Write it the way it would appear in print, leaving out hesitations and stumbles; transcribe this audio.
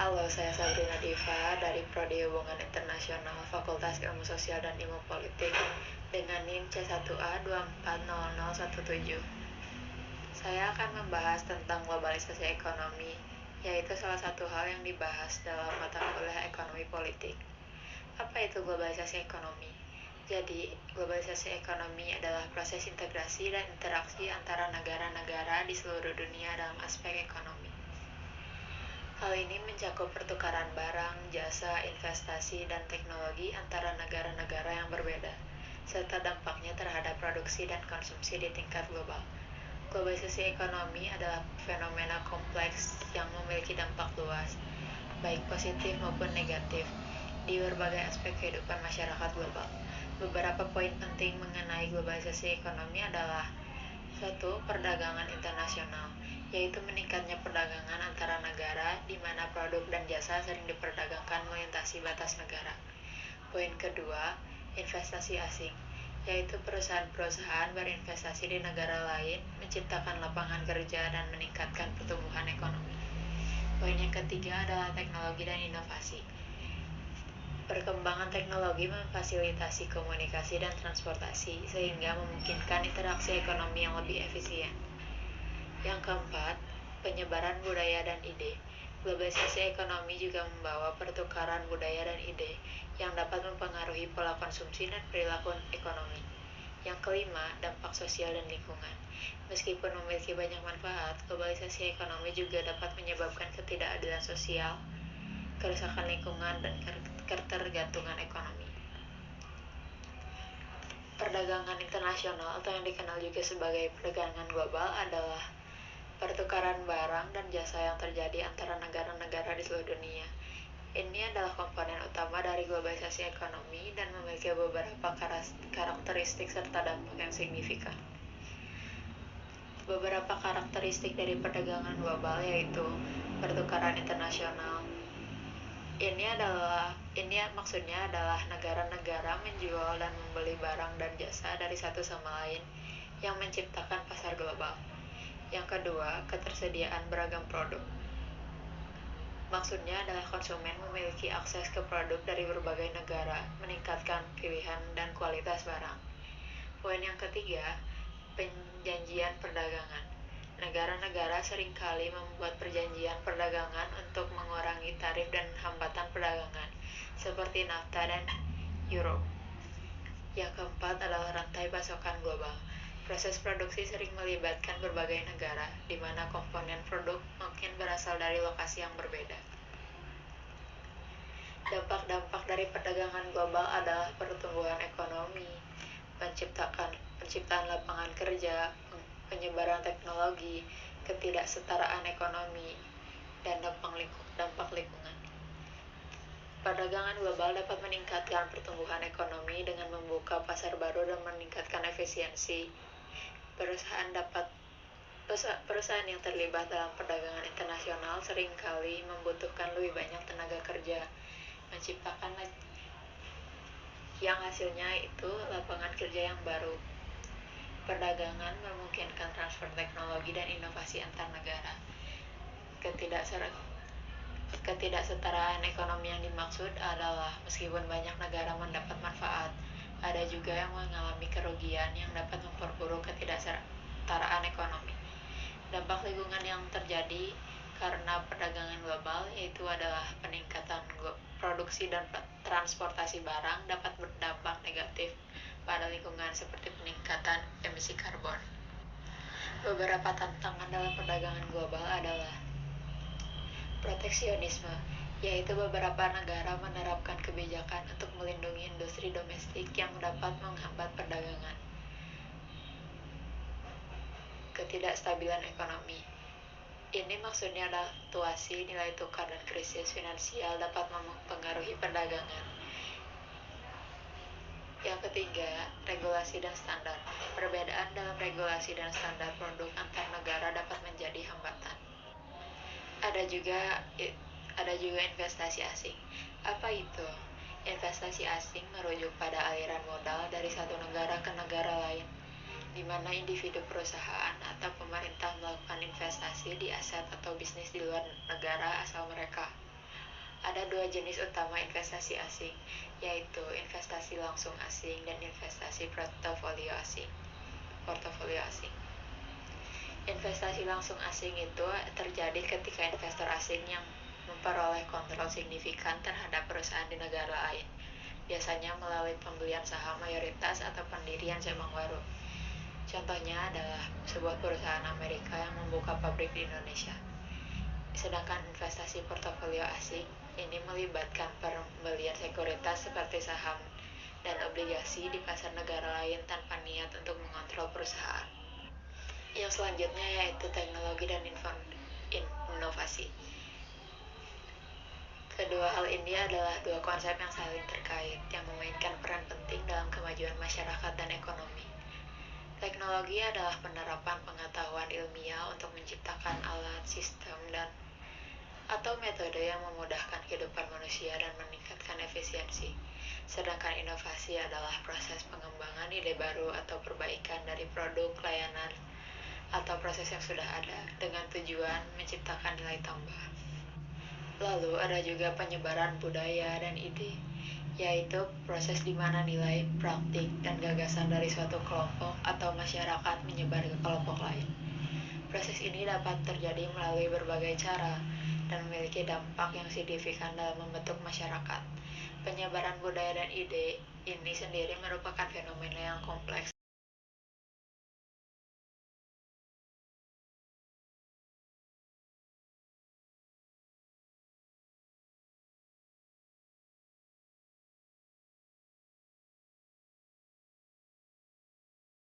Halo, saya Sabrina Diva dari Prodi Hubungan Internasional Fakultas Ilmu Sosial dan Ilmu Politik dengan NIM C1A240017. Saya akan membahas tentang globalisasi ekonomi, yaitu salah satu hal yang dibahas dalam mata kuliah ekonomi politik. Apa itu globalisasi ekonomi? Jadi, globalisasi ekonomi adalah proses integrasi dan interaksi antara negara-negara di seluruh dunia dalam aspek ekonomi. Hal ini mencakup pertukaran barang, jasa, investasi, dan teknologi antara negara-negara yang berbeda, serta dampaknya terhadap produksi dan konsumsi di tingkat global. Globalisasi ekonomi adalah fenomena kompleks yang memiliki dampak luas, baik positif maupun negatif, di berbagai aspek kehidupan masyarakat global. Beberapa poin penting mengenai globalisasi ekonomi adalah: 1. Perdagangan internasional, yaitu meningkatnya perdagangan antara negara di mana produk dan jasa sering diperdagangkan melintasi batas negara. Poin kedua, investasi asing, yaitu perusahaan-perusahaan berinvestasi di negara lain, menciptakan lapangan kerja dan meningkatkan pertumbuhan ekonomi. Poin yang ketiga adalah teknologi dan inovasi. Perkembangan teknologi memfasilitasi komunikasi dan transportasi sehingga memungkinkan interaksi ekonomi yang lebih efisien. Yang keempat, penyebaran budaya dan ide. Globalisasi ekonomi juga membawa pertukaran budaya dan ide yang dapat mempengaruhi pola konsumsi dan perilaku ekonomi. Yang kelima, dampak sosial dan lingkungan. Meskipun memiliki banyak manfaat, globalisasi ekonomi juga dapat menyebabkan ketidakadilan sosial, kerusakan lingkungan, dan ketergantungan ekonomi. Perdagangan internasional atau yang dikenal juga sebagai perdagangan global adalah pertukaran barang dan jasa yang terjadi antara negara-negara di seluruh dunia. Ini adalah komponen utama dari globalisasi ekonomi dan memiliki beberapa karakteristik serta dampak yang signifikan. Beberapa karakteristik dari perdagangan global yaitu pertukaran internasional. Ini maksudnya adalah negara-negara menjual dan membeli barang dan jasa dari satu sama lain yang menciptakan pasar global. Yang kedua, ketersediaan beragam produk. Maksudnya adalah konsumen memiliki akses ke produk dari berbagai negara, meningkatkan pilihan dan kualitas barang. Poin yang ketiga, perjanjian perdagangan. Negara-negara seringkali membuat perjanjian perdagangan untuk mengurangi tarif dan hambatan perdagangan, seperti NAFTA dan Euro. Yang keempat adalah rantai pasokan global. Proses produksi sering melibatkan berbagai negara, di mana komponen produk mungkin berasal dari lokasi yang berbeda. Dampak-dampak dari perdagangan global adalah pertumbuhan ekonomi, penciptaan lapangan kerja, penyebaran teknologi, ketidaksetaraan ekonomi, dan dampak lingkungan. Perdagangan global dapat meningkatkan pertumbuhan ekonomi dengan membuka pasar baru dan meningkatkan efisiensi. Perusahaan yang terlibat dalam perdagangan internasional seringkali membutuhkan lebih banyak tenaga kerja, menciptakan yang hasilnya itu lapangan kerja yang baru. Perdagangan memungkinkan transfer teknologi dan inovasi antar negara. Ketidaksetaraan ekonomi yang dimaksud adalah meskipun banyak negara mendapat manfaat, ada juga yang mengalami kerugian yang dapat memperburuk ketidaksetaraan ekonomi. Dampak lingkungan yang terjadi karena perdagangan global yaitu adalah peningkatan produksi dan transportasi barang dapat berdampak negatif pada lingkungan seperti peningkatan emisi karbon. Beberapa tantangan dalam perdagangan global adalah proteksionisme, yaitu beberapa negara menerapkan kebijakan untuk melindungi industri domestik yang dapat menghambat perdagangan. Ketidakstabilan ekonomi. Ini maksudnya adalah fluktuasi nilai tukar dan krisis finansial dapat mempengaruhi perdagangan. Yang ketiga, regulasi dan standar. Perbedaan dalam regulasi dan standar produk antar negara dapat menjadi hambatan. Ada juga investasi asing. Apa itu? Investasi asing merujuk pada aliran modal dari satu negara ke negara lain, di mana individu perusahaan atau pemerintah melakukan investasi di aset atau bisnis di luar negara asal mereka. Ada dua jenis utama investasi asing, yaitu investasi langsung asing dan investasi portofolio asing. Investasi langsung asing itu terjadi ketika investor asing yang memperoleh kontrol signifikan terhadap perusahaan di negara lain, biasanya melalui pembelian saham mayoritas atau pendirian cabang baru. Contohnya adalah sebuah perusahaan Amerika yang membuka pabrik di Indonesia. Sedangkan investasi portofolio asing ini melibatkan pembelian sekuritas seperti saham dan obligasi di pasar negara lain tanpa niat untuk mengontrol perusahaan. Yang selanjutnya yaitu teknologi dan inovasi. Kedua hal ini adalah dua konsep yang saling terkait, yang memainkan peran penting dalam kemajuan masyarakat dan ekonomi. Teknologi adalah penerapan pengetahuan ilmiah untuk menciptakan alat, sistem, atau metode yang memudahkan kehidupan manusia dan meningkatkan efisiensi. Sedangkan inovasi adalah proses pengembangan ide baru atau perbaikan dari produk, layanan, atau proses yang sudah ada dengan tujuan menciptakan nilai tambah. Lalu ada juga penyebaran budaya dan ide, yaitu proses di mana nilai, praktik, dan gagasan dari suatu kelompok atau masyarakat menyebar ke kelompok lain. Proses ini dapat terjadi melalui berbagai cara dan memiliki dampak yang signifikan dalam membentuk masyarakat. Penyebaran budaya dan ide ini sendiri merupakan fenomena yang kompleks